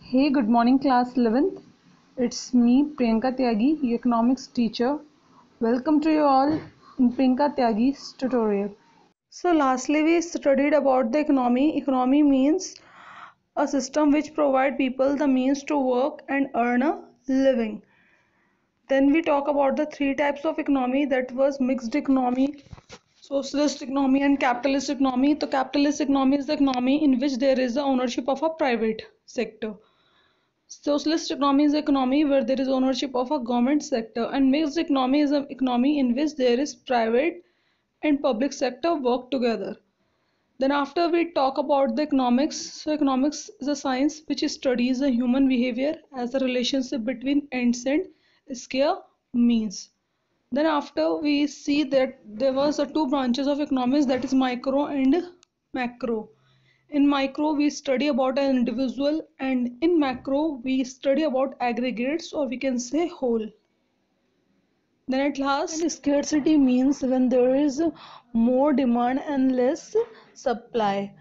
Hey, good morning, class 11th. It's me, Priyanka Tyagi, your economics teacher. Welcome to you all in Priyanka Tyagi's tutorial. So, lastly, we studied about the economy. Economy means a system which provide people the means to work and earn a living. Then we talk about the three types of economy, that was mixed economy, socialist economy and capitalist economy. The capitalist economy is the economy in which there is the ownership of a private sector. Socialist economy is an economy where there is ownership of a government sector, and mixed economy is an economy in which there is private and public sector work together. Then after we talk about the economics, so economics is a science which studies the human behavior as a relationship between ends and scale means. Then after we see that there was two branches of economics, that is micro and macro. In micro we study about an individual, and in macro we study about aggregates, or we can say whole. Then at last, and scarcity means when there is more demand and less supply.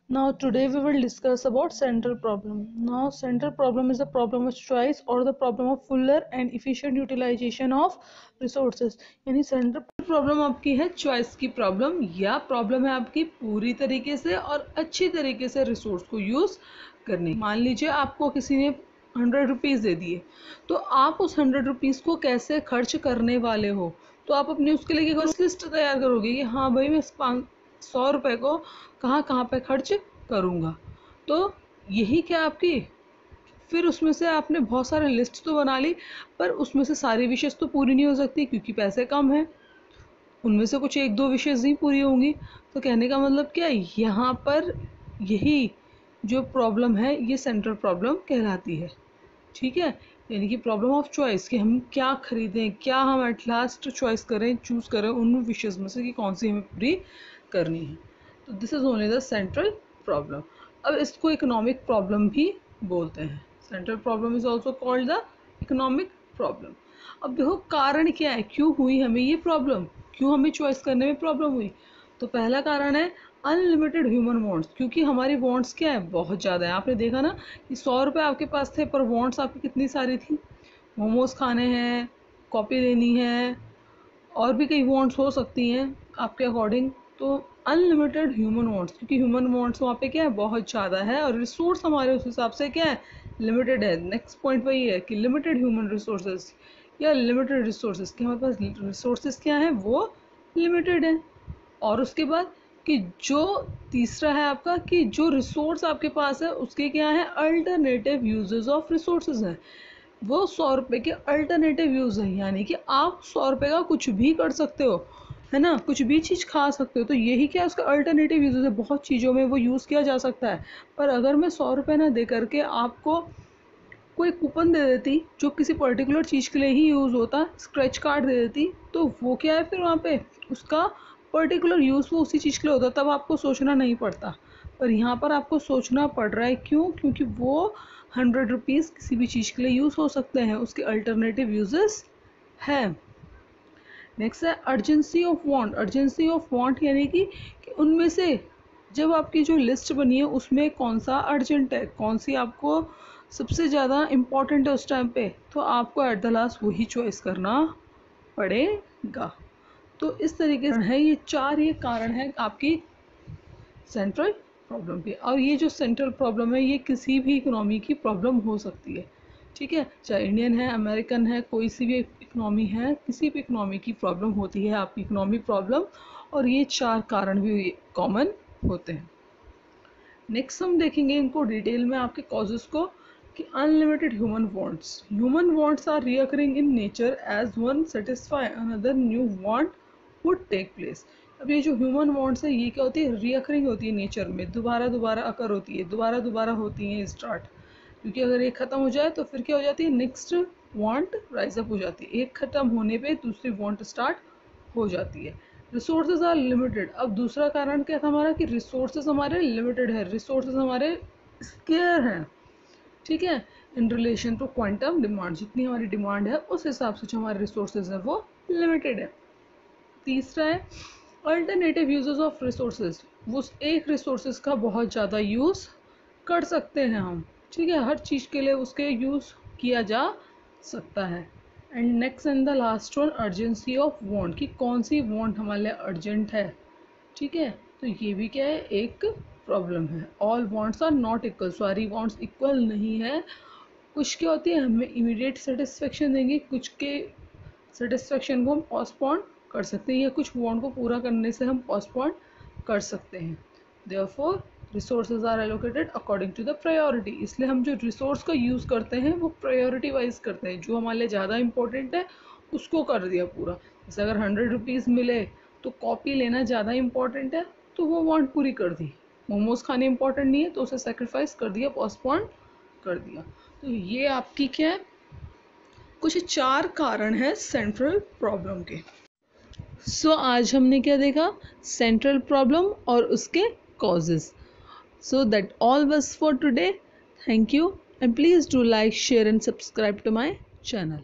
Now today we will discuss about central problem. Now central problem is the problem of choice or the problem of fuller and efficient utilization of resources. यानी central problem आपकी है choice की problem, या problem है आपकी पूरी तरीके से और अच्छी तरीके से रिसोर्स को यूज करने। मान लीजिए आपको किसी ने 100 रुपीज़ दे दिए, तो आप उस 100 रुपीज़ को कैसे खर्च करने वाले हो, तो आप अपनी उसके लिए लिस्ट तैयार करोगे कि हाँ भाई मैं 100 रुपये को कहाँ कहाँ पे खर्च करूँगा। तो यही क्या आपकी, फिर उसमें से आपने बहुत सारे लिस्ट तो बना ली, पर उसमें से सारी विशेष तो पूरी नहीं हो सकती क्योंकि पैसे कम हैं, उनमें से कुछ एक दो विशेष नहीं पूरी होंगी। तो कहने का मतलब क्या है, यहाँ पर यही जो प्रॉब्लम है ये सेंट्रल प्रॉब्लम कहलाती है। ठीक है, यानी कि प्रॉब्लम ऑफ चॉइस, कि हम क्या खरीदें, क्या हम एट लास्ट चॉइस करें, चूज़ करें उन विशेष में से कि कौन सी हमें पूरी करनी है। तो this is only the central problem. अब इसको इकोनॉमिक प्रॉब्लम भी बोलते हैं। Central problem is also called the economic problem. अब देखो कारण क्या है, क्यों हुई हमें ये प्रॉब्लम, क्यों हमें चॉइस करने में प्रॉब्लम हुई। तो पहला कारण है अनलिमिटेड ह्यूमन वांट्स, क्योंकि हमारी वांट्स क्या है, बहुत ज़्यादा है। आपने देखा ना कि 100 रुपये आपके पास थे, पर वांट्स आपकी कितनी सारी थी। मोमोज खाने हैं, कॉपी लेनी है, और भी कई वांट्स हो सकती हैं आपके अकॉर्डिंग। तो अनलिमिटेड ह्यूमन वांट्स, क्योंकि ह्यूमन वांट्स वहाँ पे क्या है, बहुत ज़्यादा है, और रिसोर्स हमारे उस हिसाब से क्या है, लिमिटेड है। नेक्स्ट पॉइंट वही है कि लिमिटेड ह्यूमन रिसोर्सेज या लिमिटेड रिसोर्सेज, कि हमारे पास रिसोर्सेज क्या हैं, वो लिमिटेड हैं। और उसके बाद कि जो तीसरा है आपका, कि जो रिसोर्स आपके पास है उसके क्या है, अल्टरनेटिव यूजेस ऑफ रिसोर्सेज हैं। वो 100 रुपये के अल्टरनेटिव यूज़ है, यानी कि आप 100 रुपये का कुछ भी कर सकते हो, है ना, कुछ भी चीज़ खा सकते हो। तो यही क्या उसका अल्टरनेटिव यूज़ है, बहुत चीज़ों में वो यूज़ किया जा सकता है। पर अगर मैं 100 रुपये ना दे करके आपको कोई कूपन दे देती जो किसी पर्टिकुलर चीज़ के लिए ही यूज़ होता, स्क्रैच कार्ड दे देती, तो वो क्या है, फिर वहाँ पे उसका पर्टिकुलर यूज़ वो उसी चीज़ के लिए होता, तब आपको सोचना नहीं पड़ता। पर यहाँ पर आपको सोचना पड़ रहा है, क्यों, क्योंकि वो 100 रुपीज़ किसी भी चीज़ के लिए यूज़ हो सकते हैं, उसके अल्टरनेटिव यूजेस है। नेक्स्ट है urgency of want. Urgency of want यानी कि उनमें से जब आपकी जो लिस्ट बनी है उसमें कौन सा अर्जेंट है, कौन सी आपको सबसे ज़्यादा इम्पॉर्टेंट है उस टाइम पे, तो आपको एट द लास्ट वही चॉइस करना पड़ेगा। तो इस तरीके से है, ये चार ये कारण है आपकी सेंट्रल प्रॉब्लम की। और ये जो सेंट्रल प्रॉब्लम है ये किसी भी इकोनॉमी की प्रॉब्लम हो सकती है। ठीक है, चाहे इंडियन है, अमेरिकन है, कोई सी भी इकोनॉमी है, किसी भी इकोनॉमी की प्रॉब्लम होती है आपकी इकोनॉमी प्रॉब्लम, और ये चार कारण भी कॉमन होते हैं। नेक्स्ट हम देखेंगे इनको डिटेल में, आपके कॉजेज को, कि unlimited human wants. Human wants are recurring in nature, as one satisfy another new want would take place. अब ये जो ह्यूमन वांट्स है ये क्या होती है, रिकरिंग होती है नेचर में, दोबारा दोबारा अकर होती है, दोबारा दोबारा होती हैं स्टार्ट। क्योंकि अगर एक ख़त्म हो जाए तो फिर क्या हो जाती है, नेक्स्ट वांट राइज अप हो जाती है, एक ख़त्म होने पे दूसरी वांट स्टार्ट हो जाती है। Resources are limited. अब दूसरा कारण क्या था हमारा, कि रिसोर्सेज हमारे लिमिटेड है, रिसोर्सेज हमारे स्केयर हैं। ठीक है, in relation to quantum demand, जितनी हमारी डिमांड है उस हिसाब से जो हमारे रिसोर्सेज हैं वो लिमिटेड है। तीसरा है अल्टरनेटिव यूजेस ऑफ रिसोर्सेज, वो एक रिसोर्सेज का बहुत ज़्यादा यूज़ कर सकते हैं हम। ठीक है, हर चीज़ के लिए उसके यूज़ किया जा सकता है। And next and the last one, urgency of want, कि कौन सी वांट हमारे लिए अर्जेंट है। ठीक है, तो ये भी क्या है, एक प्रॉब्लम है। All wants are not equal, सारी वांट्स इक्वल नहीं है। कुछ क्या होती है हमें इमीडिएट सेटिस्फेक्शन देंगे, कुछ के सेटिस्फेक्शन को हम पोस्टपोन कर सकते हैं, या कुछ वांट को पूरा करने से हम पोस्टपोन कर सकते हैं। Therefore resources are allocated according to the priority, इसलिए हम जो रिसोर्स का यूज़ करते हैं वो प्रायोरिटी वाइज करते हैं, जो हमारे लिए ज़्यादा इंपॉर्टेंट है उसको कर दिया पूरा। जैसे अगर 100 रुपीज़ मिले तो कॉपी लेना ज़्यादा इंपॉर्टेंट है तो वो वांट पूरी कर दी। मोमोज खाने इंपॉर्टेंट नहीं है तो उसे सेक्रीफाइस कर दिया, पोस्टपोन कर दिया। तो ये आपकी क्या है, कुछ 4 कारण है सेंट्रल प्रॉब्लम के। सो आज हमने क्या देखा, सेंट्रल प्रॉब्लम और उसके causes. So that all was for today. Thank you and please do like, share and subscribe to my channel.